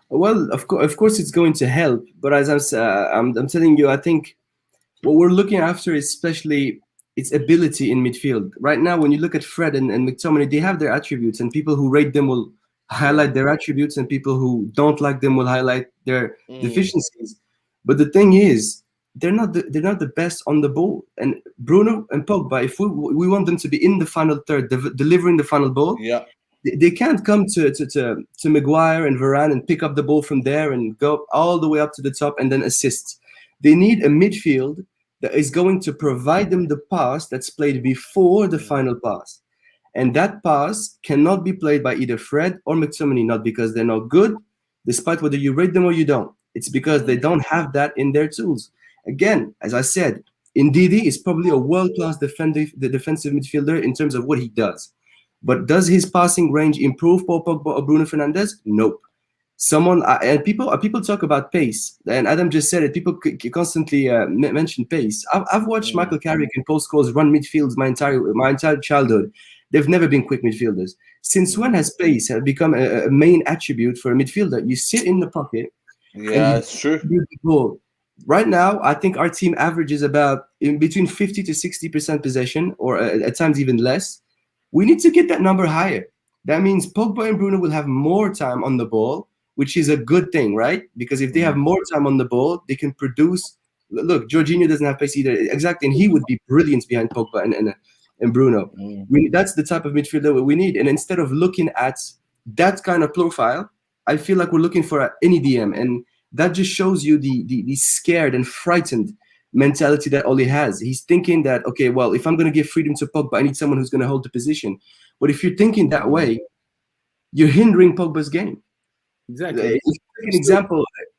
Well, of course, it's going to help. But as I'm telling you, I think what we're looking after is especially its ability in midfield. Right now, when you look at Fred and McTominay, they have their attributes, and people who rate them will highlight their attributes, and people who don't like them will highlight their deficiencies. But the thing is, they're not the best on the ball. And Bruno and Pogba, if we want them to be in the final third, delivering the final ball, they can't come to Maguire and Varane and pick up the ball from there and go all the way up to the top and then assist. They need a midfield that is going to provide them the pass that's played before the final pass. And that pass cannot be played by either Fred or McTominay, not because they're not good, despite whether you rate them or you don't. It's because they don't have that in their tools. Again, as I said, Ndidi is probably a world-class defensive midfielder in terms of what he does. But does his passing range improve for Pogba or Bruno Fernandes? Nope. People talk about pace, and Adam just said it. People constantly mention pace. I've watched Michael Carrick and Paul Scholes run midfields my entire childhood. They've never been quick midfielders. Since when has pace become a main attribute for a midfielder? You sit in the pocket. Yeah, it's true. Right now, I think our team averages about in between 50 to 60% possession, or at times even less. We need to get that number higher. That means Pogba and Bruno will have more time on the ball, which is a good thing, right? Because if they have more time on the ball, they can produce. Look, Jorginho doesn't have pace either. Exactly, and he would be brilliant behind Pogba and Bruno. That's the type of midfielder we need. And instead of looking at that kind of profile, I feel like we're looking for any DM, and that just shows you the scared and frightened mentality that Ole has. He's thinking that, okay, well, if I'm going to give freedom to Pogba, I need someone who's going to hold the position. But if you're thinking that way, you're hindering Pogba's game. Exactly.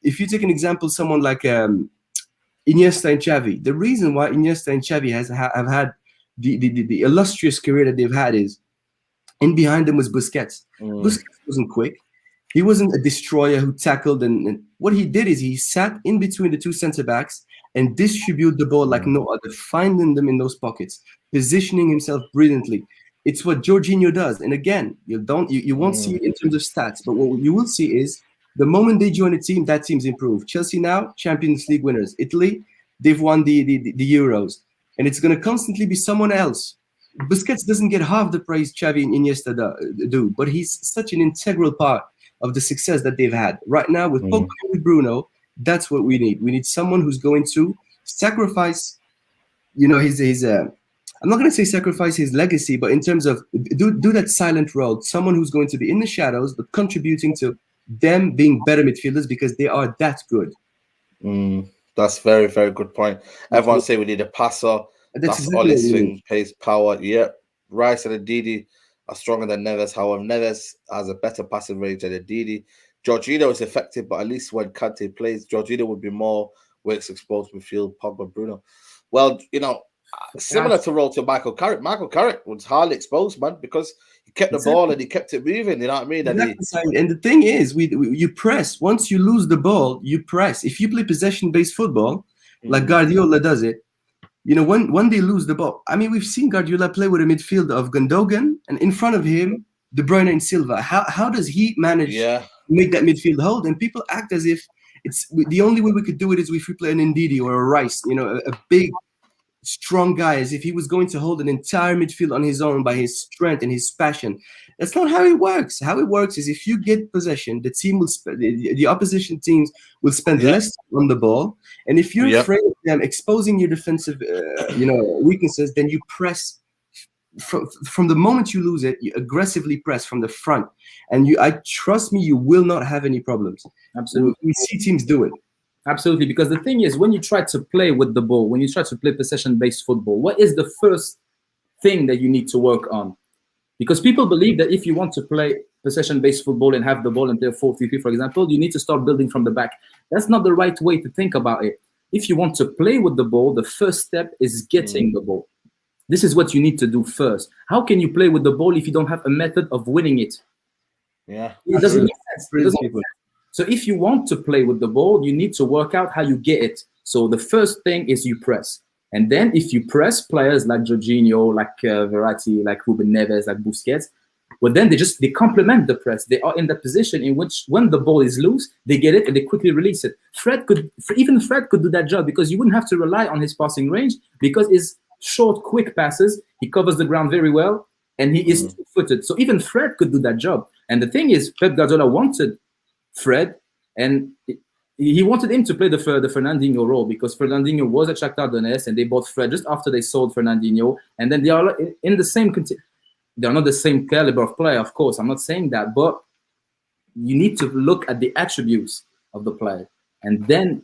If you take an example, someone like Iniesta and Xavi, the reason why Iniesta and Xavi have had the illustrious career that they've had is, in behind them was Busquets. Busquets wasn't quick. He wasn't a destroyer who tackled, and what he did is he sat in between the two center backs and distribute the ball like no other, finding them in those pockets, positioning himself brilliantly. It's what Jorginho does. And again, you won't see it in terms of stats, but what you will see is the moment they join a team, that team's improved. Chelsea now, Champions League winners. Italy, they've won the Euros. And it's going to constantly be someone else. Busquets doesn't get half the praise Xavi and Iniesta do, but he's such an integral part of the success that they've had. Right now, with Pogba and with Bruno, that's what we need. We need someone who's going to sacrifice, his I'm not going to say sacrifice his legacy, but in terms of do that silent role, someone who's going to be in the shadows, but contributing to them being better midfielders because they are that good. That's very, very good point. Everyone say we need a passer. That's exactly Ole's thing, pace, power. Yeah, Rice and Ndidi are stronger than Neves. However, Neves has a better passing range than Ndidi. Jorginho is effective, but at least when Kante plays, Jorginho would be more Works exposed midfield, Pogba-Bruno. Well, similar to role to Michael Carrick. Michael Carrick was hardly exposed, man, because he kept the ball and he kept it moving. You know what I mean? And the thing is, you press. Once you lose the ball, you press. If you play possession-based football, like Guardiola does it, when they lose the ball. I mean, we've seen Guardiola play with a midfield of Gundogan, and in front of him, De Bruyne and Silva. How does he manage to make that midfield hold? And people act as if it's the only way we could do it is if we play an Ndidi or a Rice, a big, strong guy, as if he was going to hold an entire midfield on his own by his strength and his passion. That's not how it works. How it works is if you get possession, the team will the opposition teams will spend less on the ball, and if you're afraid of them exposing your defensive, weaknesses, then you press. From the moment you lose it, you aggressively press from the front, and I trust me, you will not have any problems. Absolutely, we see teams do it. Absolutely, because the thing is, when you try to play with the ball, when you try to play possession-based football, what is the first thing that you need to work on? Because people believe that if you want to play possession-based football and have the ball and play a 4-3-3, for example, you need to start building from the back. That's not the right way to think about it. If you want to play with the ball, the first step is getting the ball. This is what you need to do first. How can you play with the ball if you don't have a method of winning it? Yeah, it doesn't make sense. It doesn't make sense. So if you want to play with the ball, you need to work out how you get it. So the first thing is you press. And then if you press players like Jorginho, like Verratti, like Ruben Neves, like Busquets, well, then they complement the press. They are in the position in which when the ball is loose, they get it and they quickly release it. Fred could do that job because you wouldn't have to rely on his passing range because his short, quick passes, he covers the ground very well and he is two-footed. So even Fred could do that job. And the thing is, Pep Guardiola wanted Fred, and he wanted him to play the Fernandinho role because Fernandinho was at Shakhtar Donetsk, and they bought Fred just after they sold Fernandinho. And then they are in the same. They're not the same caliber of player, of course. I'm not saying that, but you need to look at the attributes of the player, and then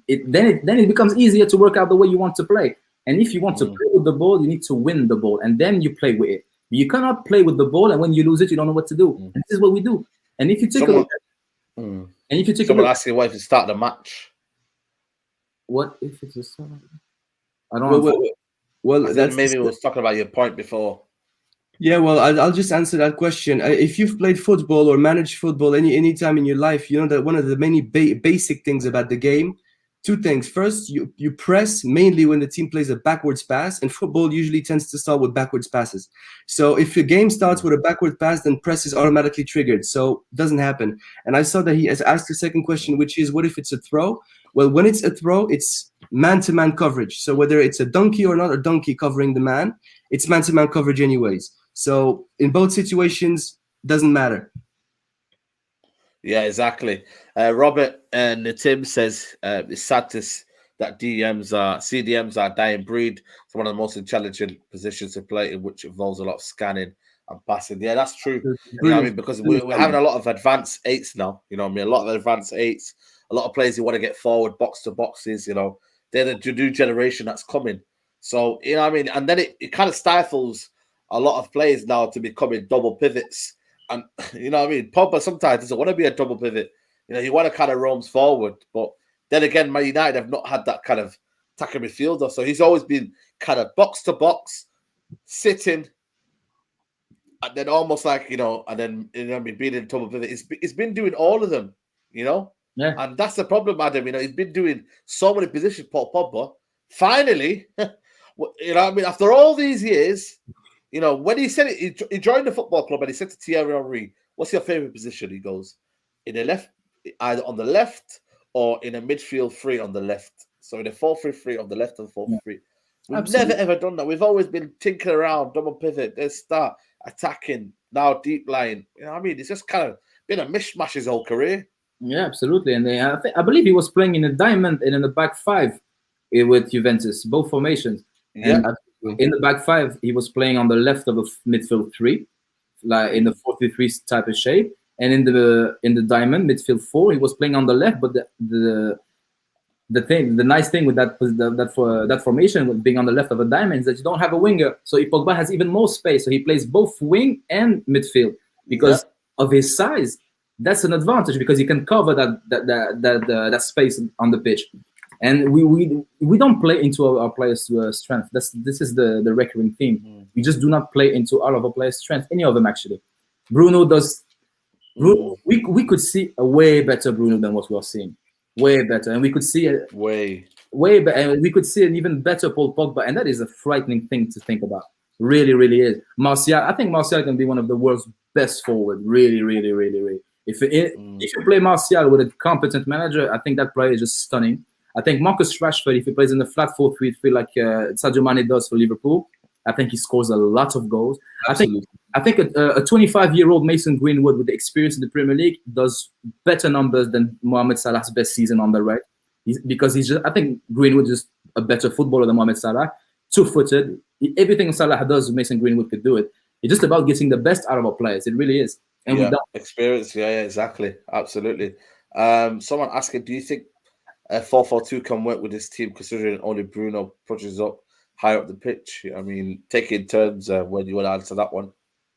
it becomes easier to work out the way you want to play. And if you want to play with the ball, you need to win the ball, and then you play with it. You cannot play with the ball, and when you lose it, you don't know what to do. And this is what we do. And if you take a look at and if you take someone asking what if you start the match, what if it's a start? I don't know. Well, that's maybe we was talking about your point before. Yeah, well, I'll just answer that question. If you've played football or managed football any time in your life, you know that one of the many basic things about the game. Two things. First, you press mainly when the team plays a backwards pass, and football usually tends to start with backwards passes. So if your game starts with a backward pass, then press is automatically triggered. So it doesn't happen. And I saw that he has asked the second question, which is, what if it's a throw? Well, when it's a throw, it's man-to-man coverage. So whether it's a donkey or not a donkey covering the man, it's man-to-man coverage anyways. So in both situations, doesn't matter. Yeah, exactly. Robert and Tim says it's sad that CDMs are a dying breed. It's one of the most challenging positions to play in, which involves a lot of scanning and passing. Yeah, that's true. You know what I mean? Because we're having a lot of advanced eights now. You know what I mean? A lot of advanced eights. A lot of players who want to get forward, box to boxes. You know, they're the new generation that's coming. So you know what I mean? And then it kind of stifles a lot of players now to becoming double pivots. And you know what I mean? Pogba sometimes doesn't want to be a double pivot. You know, he want to kind of roams forward. But then again, Man United have not had that kind of attacking midfielder. So he's always been kind of box to box, sitting, and then almost like, you know, and then being in double pivot. He's been doing all of them, you know? Yeah. And that's the problem, Adam. You know, he's been doing so many positions, Paul Pogba. Finally, you know what I mean? After all these years, you know, when he said it, he joined the football club and he said to Thierry Henry, "What's your favorite position?" He goes, "In the left, either on the left or in a midfield three on the left." So in a 4-3-3 on the left and 4-3-3. We've Absolutely. never ever done that. We've always been tinkering around, double pivot, then start attacking, now deep line. You know what I mean? It's just kind of been a mishmash his whole career. Yeah, absolutely. And I believe he was playing in a diamond and in the back five with Juventus, both formations. Yeah. And in the back five, he was playing on the left of a midfield three, like in the 4-3-3 type of shape. And in the diamond midfield four, he was playing on the left. But the nice thing with that formation, with being on the left of a diamond, is that you don't have a winger. So Pogba has even more space. So he plays both wing and midfield because of his size. That's an advantage because he can cover that space on the pitch. And we don't play into our players' strength. This is the recurring theme. We just do not play into all of our players' strength. Any of them actually. Bruno does. Bruno, we could see a way better Bruno than what we are seeing. Way better, and we could see way better, and we could see an even better Paul Pogba, and that is a frightening thing to think about. Really, really is. Martial, I think Martial can be one of the world's best forward. Really, really, really, really. If you play Martial with a competent manager, I think that player is just stunning. I think Marcus Rashford, if he plays in the flat 4-3-3 like Sadio Mane does for Liverpool, I think he scores a lot of goals. Absolutely. I think a 25-year-old Mason Greenwood with the experience in the Premier League does better numbers than Mohamed Salah's best season on the right. I think Greenwood is just a better footballer than Mohamed Salah. Two-footed. Everything Salah does, Mason Greenwood could do it. It's just about getting the best out of our players. It really is. And yeah, experience. Yeah, exactly. Absolutely. Someone asking, do you think 4-4-2 can work with this team, considering only Bruno pushes up high up the pitch? I mean, taking turns when you want to answer that one.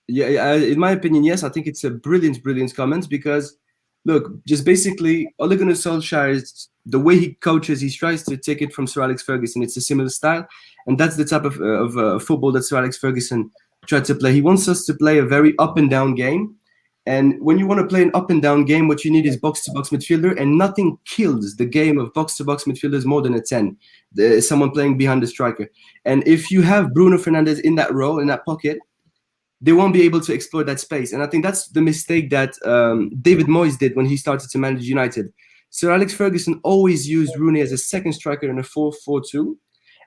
Yeah, in my opinion, yes. I think it's a brilliant comment because, look, just basically, Ole Gunnar Solskjaer, the way he coaches, he tries to take it from Sir Alex Ferguson. It's a similar style, and that's the type of football that Sir Alex Ferguson tried to play. He wants us to play a very up and down game, and when you want to play an up and down game, what you need is box-to-box midfielder, and nothing kills the game of box-to-box midfielders more than a 10, someone playing behind the striker. And if you have Bruno Fernandes in that role, in that pocket, they won't be able to exploit that space. And I think that's the mistake that David Moyes did when he started to manage United. Sir Alex Ferguson always used Rooney as a second striker in a 4-4-2.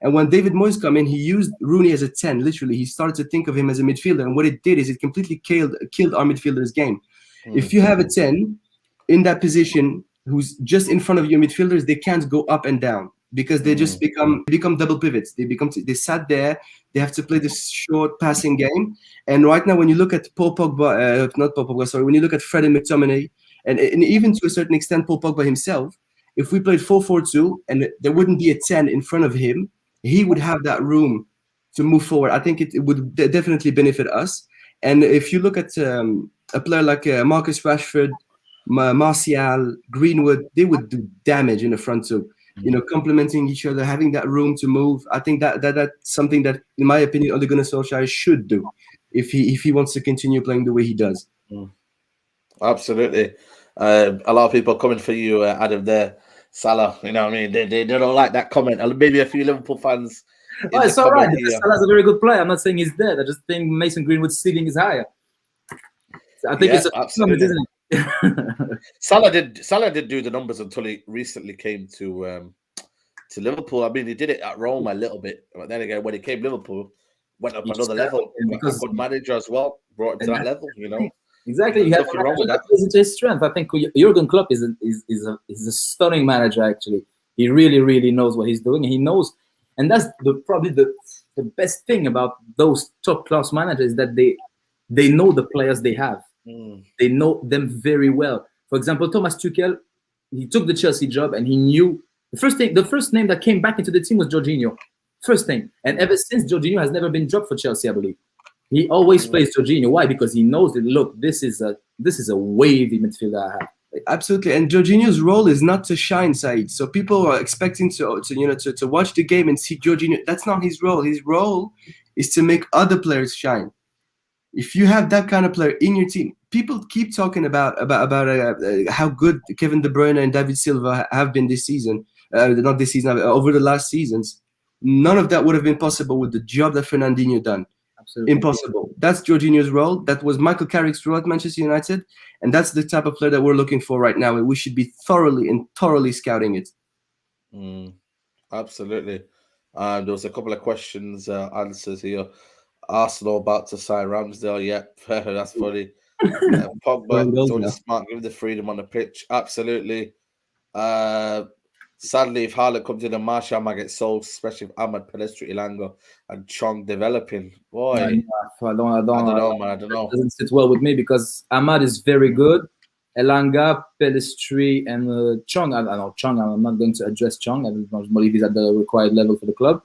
And when David Moyes came in, he used Rooney as a 10, literally. He started to think of him as a midfielder. And what it did is it completely killed our midfielders' game. If you have a 10 in that position who's just in front of your midfielders, they can't go up and down because they just become double pivots. They sat there. They have to play this short passing game. And right now, when you look at when you look at Freddie McTominay, and even to a certain extent, Paul Pogba himself, if we played 4-4-2 and there wouldn't be a 10 in front of him, he would have that room to move forward. I think it would definitely benefit us. And if you look at a player like Marcus Rashford, Martial, Greenwood, they would do damage in the front too. Complementing each other, having that room to move. I think that's something that, in my opinion, Ole Gunnar Solskjaer should do if he wants to continue playing the way he does. Absolutely. A lot of people coming for you, Adam, there. Salah, you know what I mean? They don't like that comment. Maybe a few Liverpool fans. It's all right. Salah's a very good player. I'm not saying he's dead. I just think Mason Greenwood's ceiling is higher. So I think it's absolutely. Isn't it? Salah did do the numbers until he recently came to Liverpool. I mean, he did it at Rome a little bit, but then again, when he came to Liverpool, went up another level. Because a good manager as well brought him to that level. Exactly. You have to into his strength. I think Jurgen Klopp is a stunning manager. Actually, he really, really knows what he's doing. And he knows, and that's probably the best thing about those top class managers, that they know the players they have. They know them very well. For example, Thomas Tuchel, he took the Chelsea job and he knew the first name that came back into the team was Jorginho. First thing. And ever since, Jorginho has never been dropped for Chelsea, I believe. He always plays Jorginho. Why? Because he knows that, look, this is a wavy midfielder I have. Absolutely. And Jorginho's role is not to shine, Said. So people are expecting to watch the game and see Jorginho. That's not his role. His role is to make other players shine. If you have that kind of player in your team, people keep talking about how good Kevin De Bruyne and David Silva have been this season. Not this season, over the last seasons. None of that would have been possible with the job that Fernandinho done. Absolutely. Impossible. That's Jorginho's role. That was Michael Carrick's role at Manchester United. And that's the type of player that we're looking for right now. And we should be thoroughly scouting it. Absolutely. There was a couple of questions, answers here. Arsenal about to sign Ramsdale. Yep, that's funny. Pogba, Tony Smart, give the freedom on the pitch. Absolutely. Sadly, if Haaland comes in and Martial might get sold, especially if Ahmad, Pelestri, Ilanga, and Chong developing. Boy, I don't know, man. I don't know. It doesn't sit well with me because Ahmad is very good. Elanga, Pelestri, and Chong. I don't know Chong. I'm not going to address Chong. I don't believe he's at the required level for the club.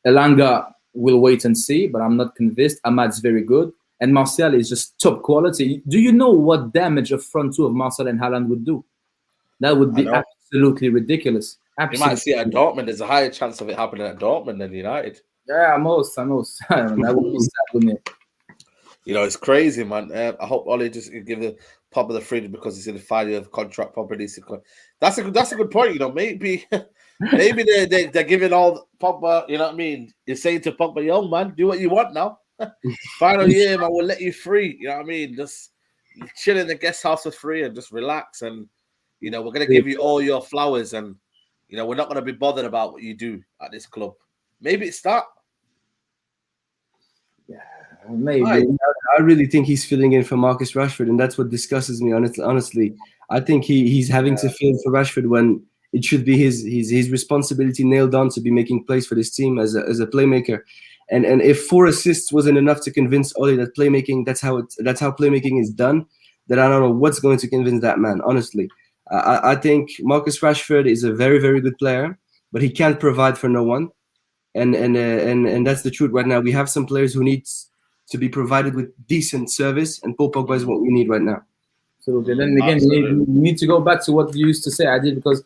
Elanga, we'll wait and see, but I'm not convinced. Ahmad's very good. And Martial is just top quality. Do you know what damage a front two of Martial and Haaland would do? That would be absolutely ridiculous. You might see it at Dortmund. There's a higher chance of it happening at Dortmund than United. Yeah, most. That would be sad, wouldn't it? You know, it's crazy, man. I hope Ollie just give the Pogba the freedom because he's in the final year of contract. Pogba needs to. That's a good point. You know, maybe they're giving all Pogba. You know what I mean? You're saying to Pogba, young man, do what you want now. Final year, man, we'll let you free. You know what I mean? Just chill in the guest house for free and just relax. And you know, we're gonna give you all your flowers, and you know, we're not gonna be bothered about what you do at this club. Maybe it's that. Yeah, maybe. I really think he's filling in for Marcus Rashford, and that's what disgustes me. Honestly, I think he's having to fill in for Rashford when it should be his responsibility nailed on to be making plays for this team as a playmaker. And if 4 assists wasn't enough to convince Ole that playmaking that's how playmaking is done, then I don't know what's going to convince that man. Honestly, I think Marcus Rashford is a very, very good player, but he can't provide for no one. And that's the truth right now. We have some players who need to be provided with decent service, and Paul Pogba is what we need right now. So then again, you need to go back to what you used to say, Adi, because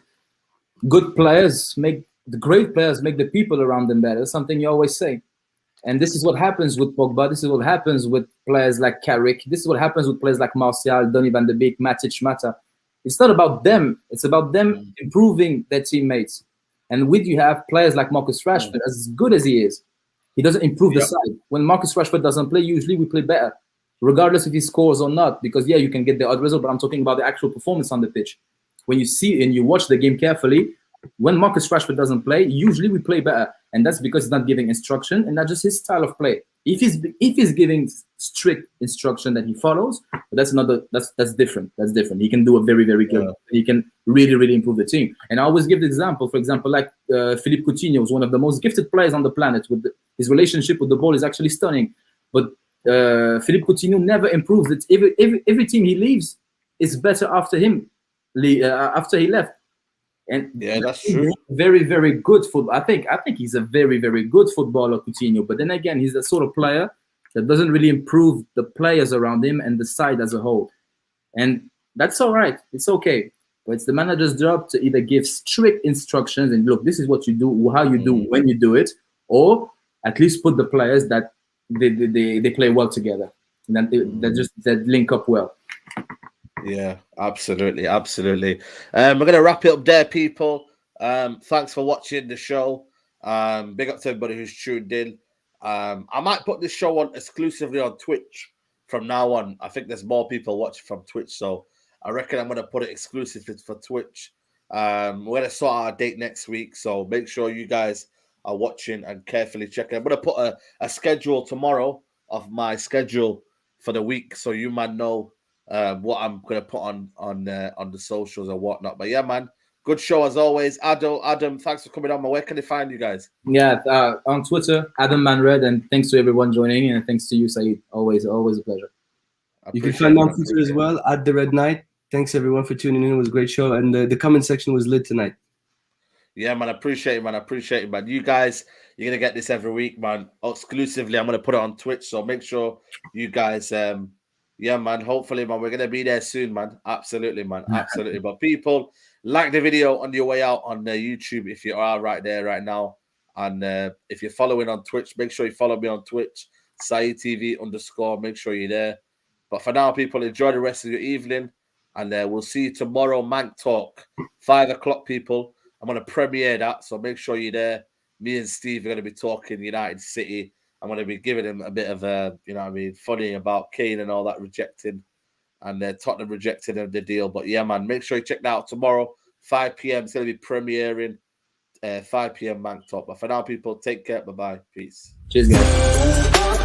good players make the great players make the people around them better. That's something you always say. And this is what happens with Pogba. This is what happens with players like Carrick. This is what happens with players like Martial, Donny van de Beek, Matic, Mata. It's not about them. It's about them improving their teammates. And with you have players like Marcus Rashford, as good as he is, he doesn't improve the side. When Marcus Rashford doesn't play, usually we play better, regardless if he scores or not. Because, yeah, you can get the odd result, but I'm talking about the actual performance on the pitch. When you see and you watch the game carefully, when Marcus Rashford doesn't play, usually we play better. And that's because he's not giving instruction, and that's just his style of play. If he's giving strict instruction that he follows, that's different. That's different. He can do a very, very good. Yeah. He can really, really improve the team. And I always give the example. For example, like Philippe Coutinho is one of the most gifted players on the planet. His relationship with the ball is actually stunning. But Philippe Coutinho never improves. Every team he leaves is better after him. After he left. And yeah, that's true. Very, very good football. I think he's a very, very good footballer, Coutinho. But then again, he's the sort of player that doesn't really improve the players around him and the side as a whole. And that's all right. It's okay. But it's the manager's job to either give strict instructions and look, this is what you do, how you do, when you do it, or at least put the players that they play well together, and that link up well. Yeah, absolutely. We're going to wrap it up there, people. Thanks for watching the show. Big up to everybody who's tuned in. I might put this show on exclusively on Twitch from now on. I think there's more people watching from Twitch, so I reckon I'm going to put it exclusively for Twitch. We're going to sort out a date next week, so make sure you guys are watching and carefully checking. I'm going to put a schedule tomorrow of my schedule for the week, so you might know what I'm going to put on the socials or whatnot. But yeah, man, good show as always. Adam, thanks for coming on. Where can they find you guys? Yeah, on Twitter, Adam Manred, and thanks to everyone joining, and thanks to you, Saeed. Always a pleasure. You can find me on Twitter as well, at The Red Knight. Thanks everyone for tuning in. It was a great show, and the comment section was lit tonight. Yeah, man, I appreciate it, man. You guys, you're gonna get this every week, man. Exclusively, I'm gonna put it on Twitch, so make sure you guys yeah, man. Hopefully, man, we're gonna be there soon, man. Absolutely, man. Absolutely. But people, like the video on your way out on YouTube if you are right there right now, and if you're following on Twitch, make sure you follow me on Twitch, SaeedTV_. Make sure you're there. But for now, people, enjoy the rest of your evening, and we'll see you tomorrow. Mank Talk, 5 o'clock, people. I'm gonna premiere that, so make sure you're there. Me and Steve are gonna be talking United City. I'm going to be giving him a bit of funny about Kane and all that rejecting, and Tottenham rejecting the deal. But yeah, man, make sure you check that out tomorrow, 5 p.m. It's going to be premiering 5 p.m. Mank Talk. But for now, people, take care. Bye-bye. Peace. Cheers, guys.